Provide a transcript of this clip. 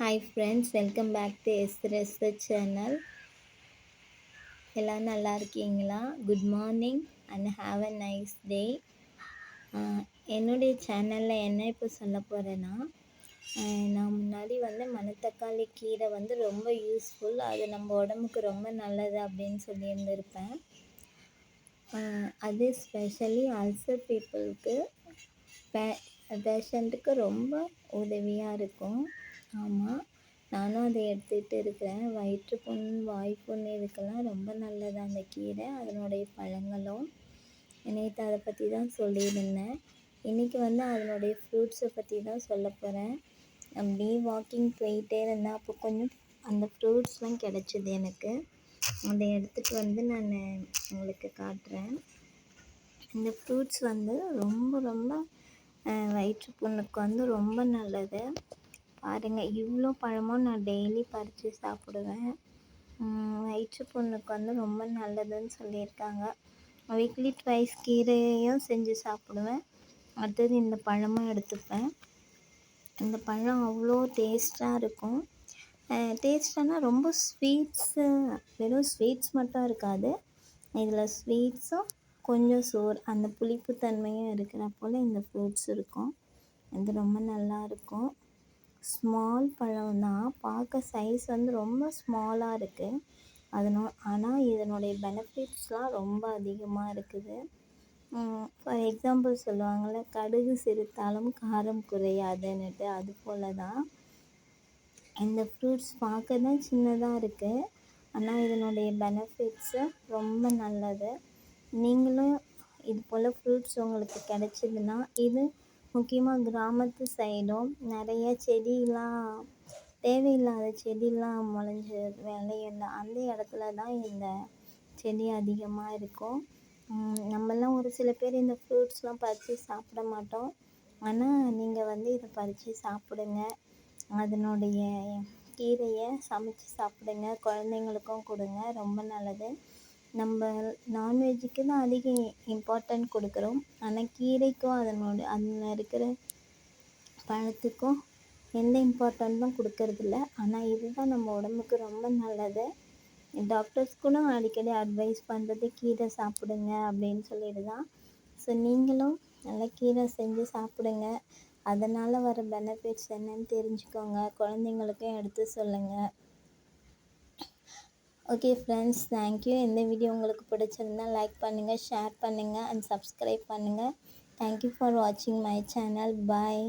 Hi friends, welcome back to Research channel. எல்லாம் நல்லா இருக்கீங்களா? Good morning and have a nice day. என்னுடைய சேனலில் என்ன இப்போ சொல்ல போகிறேன்னா, நான் முன்னாடி மணத்தக்காளி கீரை ரொம்ப யூஸ்ஃபுல், அது நம்ம உடம்புக்கு ரொம்ப நல்லது அப்படின்னு சொல்லியிருந்திருப்பேன். அது ஸ்பெஷலி அல்சர் பீப்புளுக்கு, பேஷண்ட்டுக்கு ரொம்ப உதவியாக இருக்கும். ஆமாம், நானும் அதை எடுத்துகிட்டு இருக்கிறேன். வயிற்றுப்புண், வாய்ப்புண் இதுக்கெல்லாம் ரொம்ப நல்லது அந்த கீரை, அதனுடைய பழங்களும். நேற்று அதை பற்றி தான் சொல்லியிருந்தேன். இன்றைக்கி அதனுடைய ஃப்ரூட்ஸை பற்றி தான் சொல்ல போகிறேன். அப்படியே வாக்கிங் போயிட்டே இருந்தேன், அப்போ கொஞ்சம் அந்த ஃப்ரூட்ஸ்லாம் கிடச்சிது எனக்கு. அதை எடுத்துகிட்டு நான் உங்களுக்கு காட்டுறேன். இந்த ஃப்ரூட்ஸ் ரொம்ப ரொம்ப வயிற்றுப்புண்ணுக்கு ரொம்ப நல்லது. பாருங்கள், இவ்வளோ பழமும் நான் டெய்லி பறித்து சாப்பிடுவேன். வயிற்றுப்புண்ணுக்கு ரொம்ப நல்லதுன்னு சொல்லியிருக்காங்க. வீக்லி ட்வைஸ் கீரையும் செஞ்சு சாப்பிடுவேன். அடுத்தது இந்த பழமும் எடுத்துப்பேன். இந்த பழம் அவ்வளோ டேஸ்ட்டாக இருக்கும். டேஸ்ட்டானா ரொம்ப ஸ்வீட்ஸு, வெறும் ஸ்வீட்ஸ் மட்டும் இருக்காது. இதில் ஸ்வீட்ஸும் கொஞ்சம் அந்த புளிப்பு தன்மையும் இருக்கிற போல் இந்த ஃப்ரூட்ஸ் இருக்கும். இது ரொம்ப நல்லாயிருக்கும். ஸ்மால் பழம் தான், பார்க்க சைஸ் ரொம்ப ஸ்மாலாக இருக்குது. ஆனால் இதனுடைய பெனிஃபிட்ஸ்லாம் ரொம்ப அதிகமாக இருக்குது. ஃபார் எக்ஸாம்பிள் சொல்லுவாங்கள்ல, கடுகு சிரித்தாலும் காரம் குறையாதுன்னுட்டு, அது போல் தான் இந்த ஃப்ரூட்ஸ் பார்க்க தான் சின்னதாக இருக்குது, ஆனால் இதனுடைய பெனிஃபிட்ஸு ரொம்ப நல்லது. நீங்களும் இது போல் ஃப்ரூட்ஸ் உங்களுக்கு கிடைச்சிதுன்னா, இது முக்கியமாக கிராமத்து சைடும் நிறைய செடியெலாம், தேவையில்லாத செடியெலாம் முளைஞ்சி விளையில அந்த இடத்துல தான் இந்த செடி அதிகமாக இருக்கும். நம்மெல்லாம் ஒரு சில பேர் இந்த ஃப்ரூட்ஸ்லாம் பறித்து சாப்பிட மாட்டோம். ஆனால் நீங்கள் இதை பறித்து சாப்பிடுங்க. அதனுடைய கீரையை சமைச்சு சாப்பிடுங்க, குழந்தைங்களுக்கும் கொடுங்க, ரொம்ப நல்லது. நம்ம நான்வெஜ்ஜுக்கு தான் அதிக இம்பார்ட்டன்ட் கொடுக்குறோம், ஆனால் கீரைக்கும் அதில் இருக்கிற பழத்துக்கும் எந்த இம்பார்ட்டன்ட்டும் கொடுக்கறதில்ல. ஆனால் இதுதான் நம்ம உடம்புக்கு ரொம்ப நல்லது. டாக்டர்ஸ் கூட அடிக்கடி அட்வைஸ் பண்ணுறது கீரை சாப்பிடுங்க அப்படின்னு சொல்லிட்டு தான். ஸோ நீங்களும் நல்லா கீரை செஞ்சு சாப்பிடுங்க. அதனால் வர பெனிஃபிட்ஸ் என்னன்னு தெரிஞ்சுக்கோங்க, குழந்தைங்களுக்கும் எடுத்து சொல்லுங்கள். Okay friends, thank you. இந்த வீடியோ உங்களுக்கு பிடிச்சிருந்தா லைக் பண்ணுங்கள், ஷேர் பண்ணுங்கள் அண்ட் சப்ஸ்கிரைப் பண்ணுங்கள். தேங்க்யூ ஃபார் வாட்சிங் மை சேனல். பாய்.